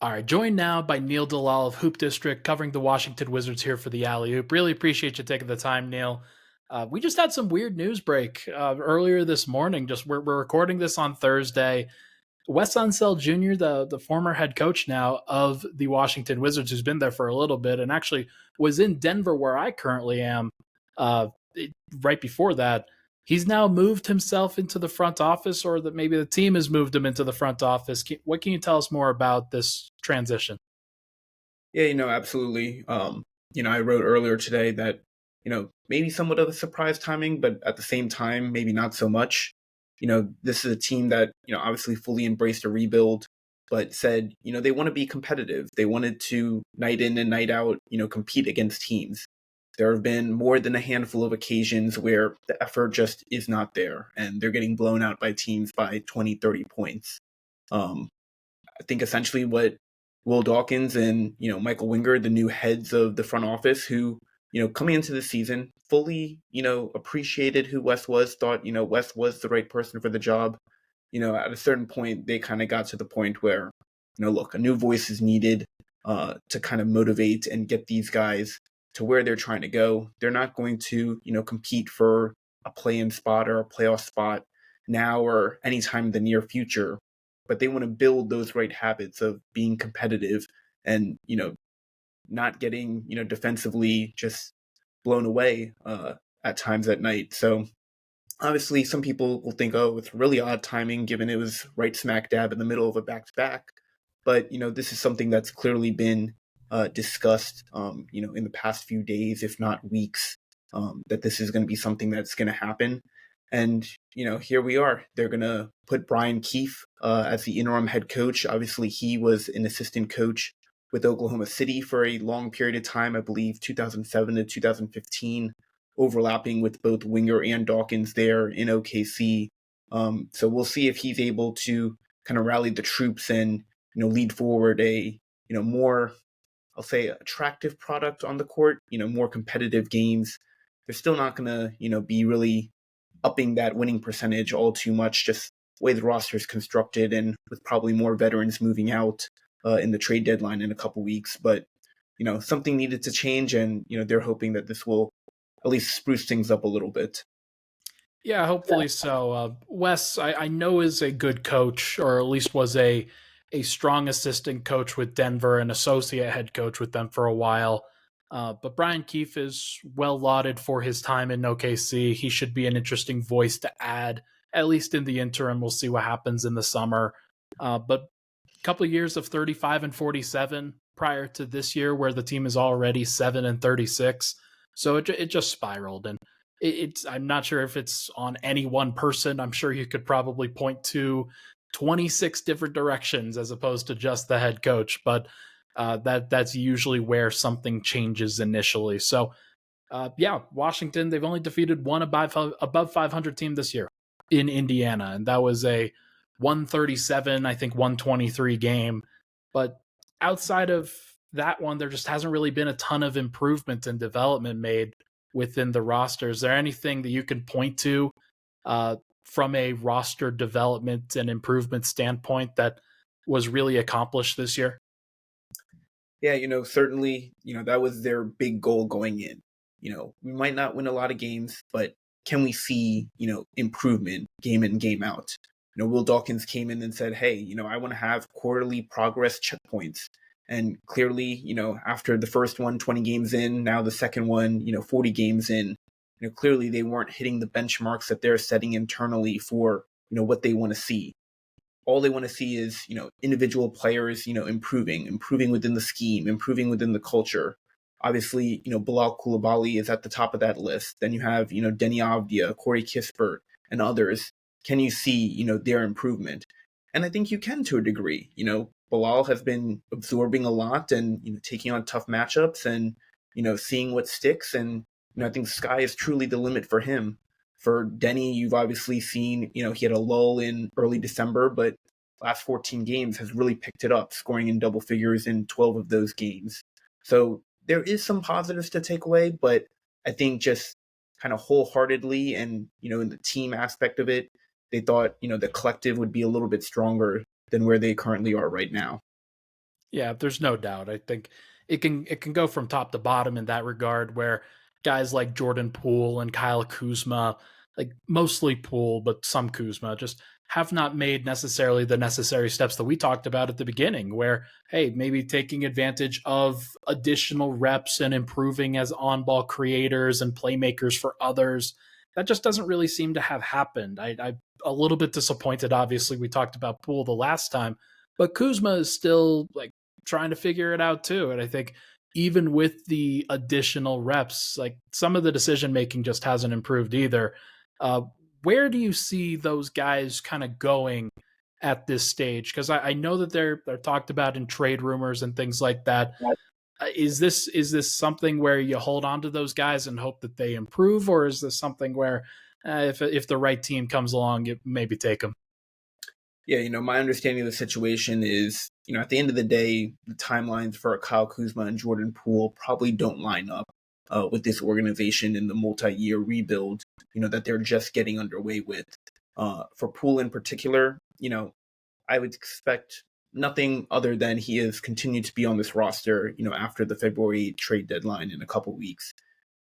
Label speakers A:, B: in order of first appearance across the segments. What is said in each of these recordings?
A: All right, joined now by Neil Dalal of Hoop District, covering the Washington Wizards here for the Alley Oop. Really appreciate you taking the time, Neil. We just had some weird news break earlier this morning. We're recording this on Thursday. Wes Unseld Jr., the former head coach now of the Washington Wizards, who's been there for a little bit and actually was in Denver, where I currently am, uh, right before that. He's now moved himself into the front office, or that maybe the team has moved him into the front office. What can you tell us more about this transition?
B: Yeah, absolutely. I wrote earlier today that, maybe somewhat of a surprise timing, but at the same time, maybe not so much. This is a team that, obviously fully embraced a rebuild, but said, they want to be competitive. They wanted to night in and night out, compete against teams. There have been more than a handful of occasions where the effort just is not there and they're getting blown out by teams by 20, 30 points. Um, I think essentially what Will Dawkins and Michael Winger, the new heads of the front office, who coming into the season fully appreciated who Wes was, thought Wes was the right person for the job. At a certain point, they kind of got to the point where look, a new voice is needed to kind of motivate and get these guys to where they're trying to go. They're not going to compete for a play-in spot or a playoff spot now or anytime in the near future, but they want to build those right habits of being competitive and not getting defensively just blown away at times at night. So obviously some people will think, oh, it's really odd timing given it was right smack dab in the middle of a back to back, but this is something that's clearly been discussed in the past few days, if not weeks, that this is going to be something that's going to happen. And, here we are. They're going to put Brian Keefe as the interim head coach. Obviously, he was an assistant coach with Oklahoma City for a long period of time, I believe 2007 to 2015, overlapping with both Winger and Dawkins there in OKC. So we'll see if he's able to kind of rally the troops and, lead forward a, more, I'll say, attractive product on the court, more competitive games. They're still not going to, be really upping that winning percentage all too much, just the way the roster is constructed and with probably more veterans moving out in the trade deadline in a couple weeks. But, something needed to change, and, they're hoping that this will at least spruce things up a little bit.
A: Yeah, hopefully so. Wes, I know, is a good coach, or at least was a strong assistant coach with Denver and associate head coach with them for a while. But Brian Keefe is well lauded for his time in OKC. He should be an interesting voice to add, at least in the interim. We'll see what happens in the summer. But a couple of years of 35 and 47 prior to this year, where the team is already 7 and 36. So it just spiraled, and it's I'm not sure if it's on any one person. I'm sure you could probably point to 26 different directions as opposed to just the head coach, but that's usually where something changes initially. So yeah, Washington, they've only defeated one above 500 team this year in Indiana, and that was a 137, I think 123 game. But outside of that one, there just hasn't really been a ton of improvement and development made within the roster. Is there anything that you can point to from a roster development and improvement standpoint that was really accomplished this year?
B: Yeah, certainly, that was their big goal going in. We might not win a lot of games, but can we see, improvement game in, game out? Will Dawkins came in and said, hey, I want to have quarterly progress checkpoints. And clearly, after the first one, 20 games in, now the second one, 40 games in, clearly they weren't hitting the benchmarks that they're setting internally for, what they want to see. All they want to see is, individual players, improving within the scheme, improving within the culture. Obviously, Bilal Coulibaly is at the top of that list. Then you have, Denny Avdia, Corey Kispert, and others. Can you see, their improvement? And I think you can to a degree. Bilal has been absorbing a lot and, taking on tough matchups and, seeing what sticks. And, I think the sky is truly the limit for him. For Denny, you've obviously seen, he had a lull in early December, but last 14 games has really picked it up, scoring in double figures in 12 of those games. So there is some positives to take away, but I think just kind of wholeheartedly and, in the team aspect of it, they thought, the collective would be a little bit stronger than where they currently are right now.
A: Yeah, there's no doubt. I think it can go from top to bottom in that regard, where guys like Jordan Poole and Kyle Kuzma, like mostly Poole, but some Kuzma, just have not made necessarily the necessary steps that we talked about at the beginning, where, hey, maybe taking advantage of additional reps and improving as on-ball creators and playmakers for others. That just doesn't really seem to have happened. I'm a little bit disappointed. Obviously, we talked about Poole the last time, but Kuzma is still like trying to figure it out too. And I think even with the additional reps, like some of the decision making just hasn't improved either. Uh, where do you see those guys kind of going at this stage? Because I know that they're talked about in trade rumors and things like that. Is this something where you hold on to those guys and hope that they improve, or is this something where if the right team comes along, you maybe take them?
B: Yeah, my understanding of the situation is, at the end of the day, the timelines for Kyle Kuzma and Jordan Poole probably don't line up with this organization in the multi-year rebuild, that they're just getting underway with. For Poole in particular, I would expect nothing other than he has continued to be on this roster, after the February trade deadline in a couple weeks.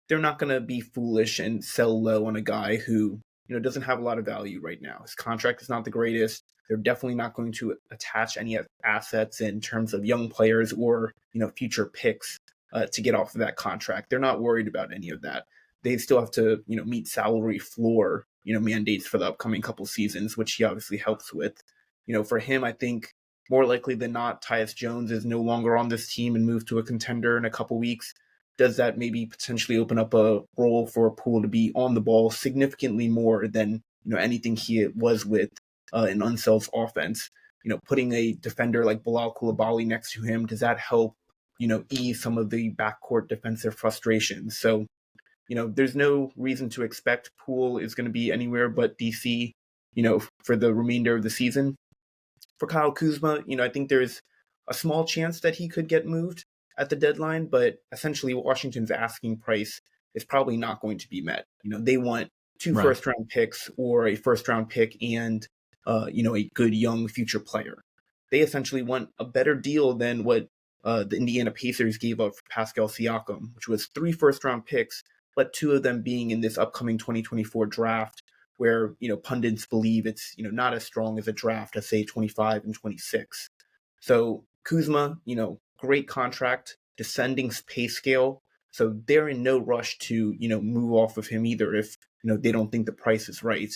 B: They're not going to be foolish and sell low on a guy who, doesn't have a lot of value right now. His contract is not the greatest. They're definitely not going to attach any assets in terms of young players or, future picks to get off of that contract. They're not worried about any of that. They still have to, meet salary floor, mandates for the upcoming couple seasons, which he obviously helps with. For him, I think more likely than not, Tyus Jones is no longer on this team and moved to a contender in a couple weeks. Does that maybe potentially open up a role for Poole to be on the ball significantly more than anything he was with an Unseld's offense? Putting a defender like Bilal Coulibaly next to him, does that help ease some of the backcourt defensive frustrations? So there's no reason to expect Poole is going to be anywhere but DC, for the remainder of the season. For Kyle Kuzma, I think there's a small chance that he could get moved at the deadline, but essentially Washington's asking price is probably not going to be met. They want two
A: Right.
B: first round picks or a first round pick and a good young future player. They essentially want a better deal than what the Indiana Pacers gave up for Pascal Siakam, which was 3 first round picks, but 2 of them being in this upcoming 2024 draft where pundits believe it's not as strong as a draft as say 25 and 26. So Kuzma, great contract, descending pay scale. So they're in no rush to move off of him either if they don't think the price is right.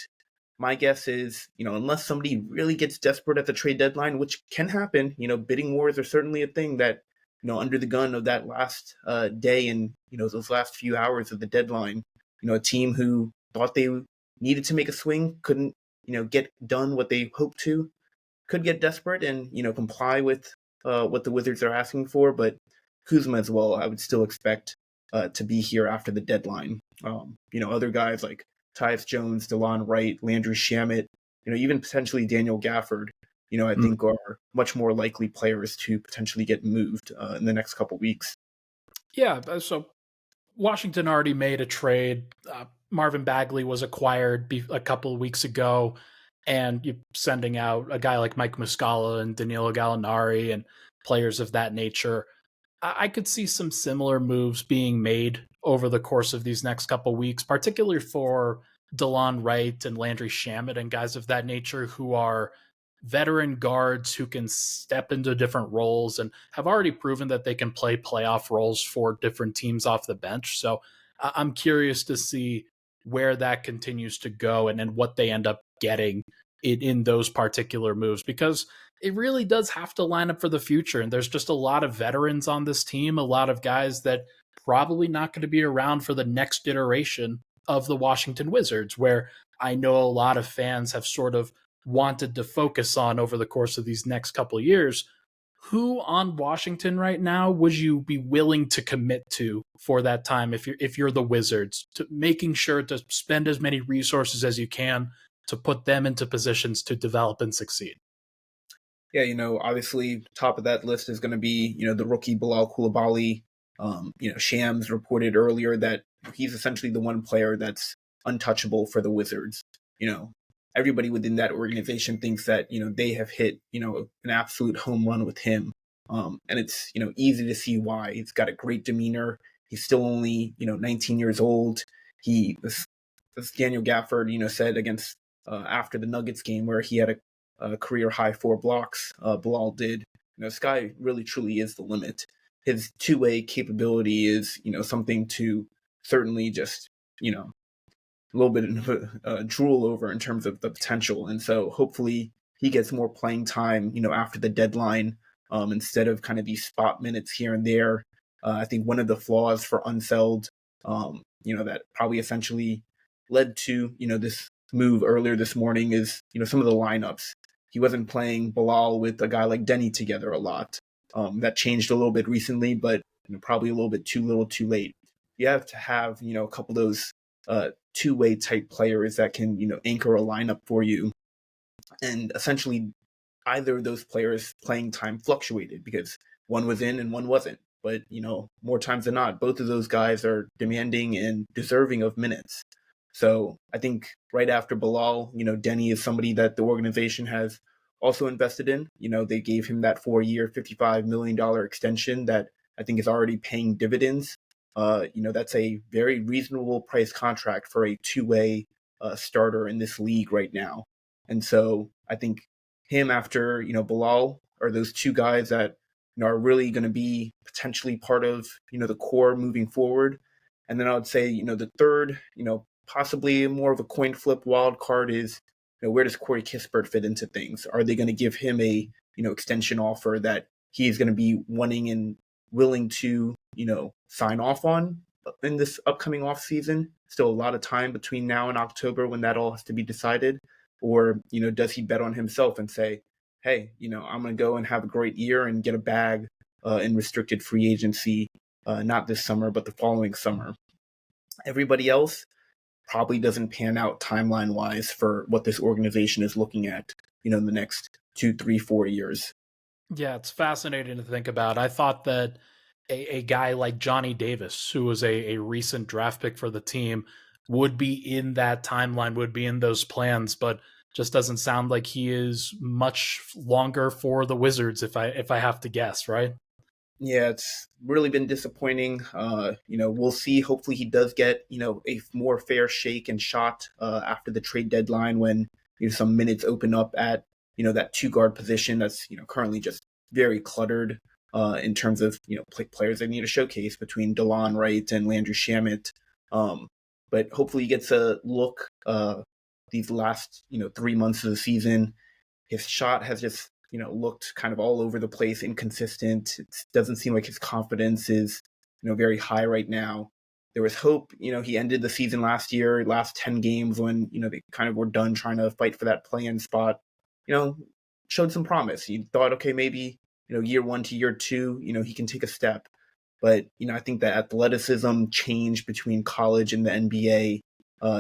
B: My guess is unless somebody really gets desperate at the trade deadline, which can happen, bidding wars are certainly a thing that under the gun of that last day and those last few hours of the deadline, a team who thought they needed to make a swing couldn't get done what they hoped to, could get desperate and comply with what the Wizards are asking for. But Kuzma as well, I would still expect to be here after the deadline. Other guys like Tyus Jones, DeLon Wright, Landry Shamet, even potentially Daniel Gafford, I think are much more likely players to potentially get moved in the next couple weeks.
A: Yeah. So Washington already made a trade. Marvin Bagley was acquired a couple of weeks ago, and you're sending out a guy like Mike Muscala and Danilo Gallinari and players of that nature. I could see some similar moves being made over the course of these next couple of weeks, particularly for DeLon Wright and Landry Shamet and guys of that nature who are veteran guards who can step into different roles and have already proven that they can play playoff roles for different teams off the bench. So I'm curious to see where that continues to go and what they end up getting in those particular moves, because it really does have to line up for the future. And there's just a lot of veterans on this team, a lot of guys that probably not going to be around for the next iteration of the Washington Wizards, where I know a lot of fans have sort of wanted to focus on over the course of these next couple of years. Who on Washington right now would you be willing to commit to for that time if you're the Wizards, to making sure to spend as many resources as you can to put them into positions to develop and succeed?
B: Yeah, obviously top of that list is going to be, the rookie Bilal Coulibaly. Shams reported earlier that he's essentially the one player that's untouchable for the Wizards. Everybody within that organization thinks that, they have hit, an absolute home run with him. And it's, easy to see why. He's got a great demeanor. He's still only, 19 years old. He, as Daniel Gafford, said against after the Nuggets game where he had a career high 4 blocks, Bilal did. This guy really truly is the limit. His two-way capability is, something to certainly just, a little bit of drool over in terms of the potential. And so hopefully he gets more playing time, after the deadline, instead of kind of these spot minutes here and there. I think one of the flaws for Unseld, that probably essentially led to, this move earlier this morning is, some of the lineups. He wasn't playing Bilal with a guy like Denny together a lot. That changed a little bit recently, but probably a little bit too little too late. You have to have, a couple of those two-way type players that can, anchor a lineup for you. And essentially either of those players playing time fluctuated because one was in and one wasn't. But, more times than not, both of those guys are demanding and deserving of minutes. So I think right after Bilal, Denny is somebody that the organization has also invested in. They gave him that 4-year, $55 million extension that I think is already paying dividends. That's a very reasonable price contract for a two-way starter in this league right now. And so I think him after, Bilal are those two guys that, are really going to be potentially part of, the core moving forward. And then I would say, the third, possibly more of a coin flip wild card is, where does Corey Kispert fit into things? Are they going to give him a, extension offer that he is going to be wanting and willing to, sign off on in this upcoming off season? Still a lot of time between now and October when that all has to be decided. Or, does he bet on himself and say, hey, I'm going to go and have a great year and get a bag in restricted free agency, not this summer, but the following summer. Everybody else probably doesn't pan out timeline-wise for what this organization is looking at, in the next 2, 3, 4 years.
A: Yeah, it's fascinating to think about. I thought that a guy like Johnny Davis, who was a recent draft pick for the team, would be in that timeline, would be in those plans, but just doesn't sound like he is much longer for the Wizards, if I have to guess, right?
B: Yeah, it's really been disappointing. We'll see. Hopefully he does get, a more fair shake and shot after the trade deadline when, some minutes open up at, that two-guard position that's, currently just very cluttered in terms of, players that need a showcase between Delon Wright and Landry Shamet. But hopefully he gets a look these last, 3 months of the season. His shot has just, looked kind of all over the place, inconsistent. It doesn't seem like his confidence is, very high right now. There was hope, he ended the season last 10 games when, they kind of were done trying to fight for that play-in spot, showed some promise. You thought, okay, maybe, year 1 to year 2, he can take a step. But, I think that athleticism change between college and the NBA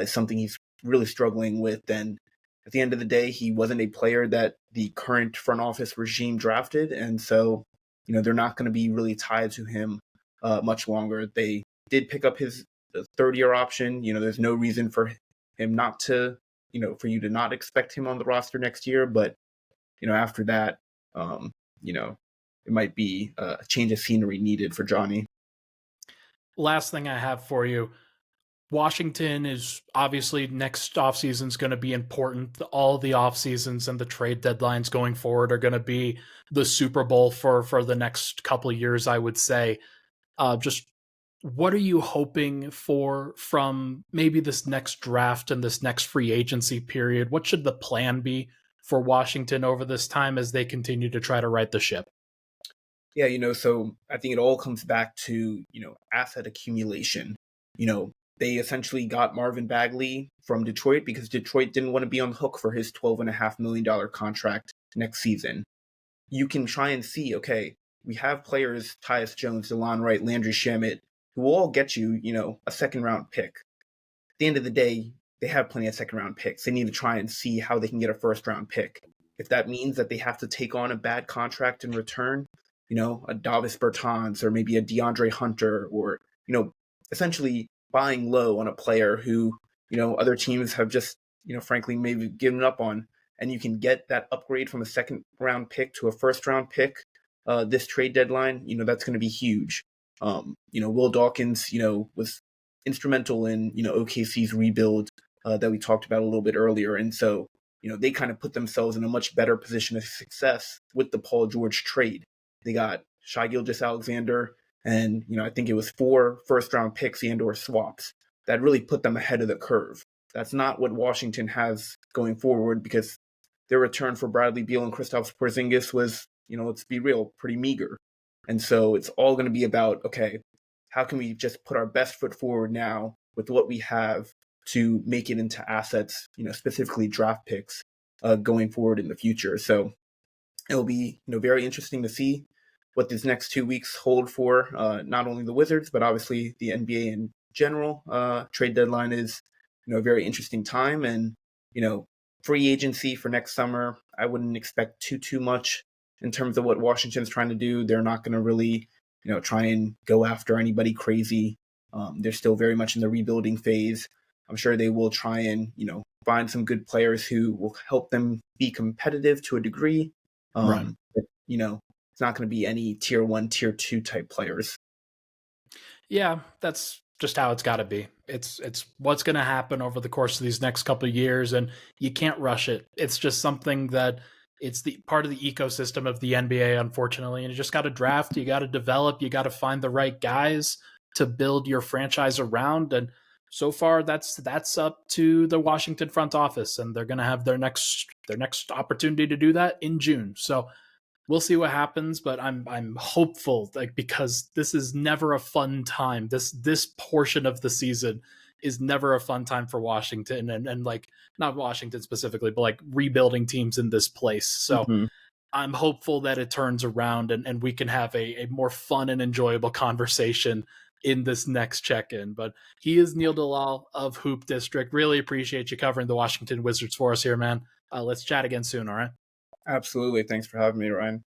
B: is something he's really struggling with. And at the end of the day, he wasn't a player that the current front office regime drafted. And so, they're not going to be really tied to him much longer. They did pick up his third-year option. There's no reason for him not to, for you to not expect him on the roster next year. But, after that, it might be a change of scenery needed for Johnny.
A: Last thing I have for you. Washington is obviously next offseason is going to be important. All the offseasons and the trade deadlines going forward are going to be the Super Bowl for the next couple of years, I would say. Just what are you hoping for from maybe this next draft and this next free agency period? What should the plan be for Washington over this time as they continue to try to right the ship?
B: Yeah, so I think it all comes back to, asset accumulation. They essentially got Marvin Bagley from Detroit because Detroit didn't want to be on the hook for his $12.5 million contract next season. You can try and see, okay, we have players, Tyus Jones, Delon Wright, Landry Shamet, who will all get you, a second-round pick. At the end of the day, they have plenty of second-round picks. They need to try and see how they can get a first-round pick. If that means that they have to take on a bad contract in return, a Davis Bertans or maybe a DeAndre Hunter or, essentially buying low on a player who, other teams have just, frankly, maybe given up on, and you can get that upgrade from a second round pick to a first round pick, this trade deadline, that's going to be huge. Will Dawkins, was instrumental in, OKC's rebuild that we talked about a little bit earlier. And so, they kind of put themselves in a much better position of success with the Paul George trade. They got Shai Gilgeous-Alexander and, I think it was 4 first-round picks and or swaps that really put them ahead of the curve. That's not what Washington has going forward because their return for Bradley Beal and Kristaps Porzingis was, let's be real, pretty meager. And so it's all going to be about, okay, how can we just put our best foot forward now with what we have to make it into assets, specifically draft picks going forward in the future. So it'll be, very interesting to see what these next 2 weeks hold for not only the Wizards, but obviously the NBA in general. Trade deadline is, a very interesting time. And, free agency for next summer, I wouldn't expect too much in terms of what Washington's trying to do. They're not going to really, try and go after anybody crazy. They're still very much in the rebuilding phase. I'm sure they will try and, find some good players who will help them be competitive to a degree.
A: Right.
B: But, it's not going to be any tier 1, tier 2 type players.
A: Yeah, that's just how it's got to be. It's what's going to happen over the course of these next couple of years, and you can't rush it. It's just something that it's the part of the ecosystem of the NBA, unfortunately, and you just got to draft, you got to develop, you got to find the right guys to build your franchise around. And so far, that's up to the Washington front office, and they're going to have their next opportunity to do that in June. So we'll see what happens, but I'm hopeful, like, because this is never a fun time. This portion of the season is never a fun time for Washington and like not Washington specifically, but like rebuilding teams in this place. So I'm hopeful that it turns around and we can have a more fun and enjoyable conversation in this next check-in. But he is Neil Dalal of Hoop District. Really appreciate you covering the Washington Wizards for us here, man. Let's chat again soon, all right?
B: Absolutely. Thanks for having me, Ryan.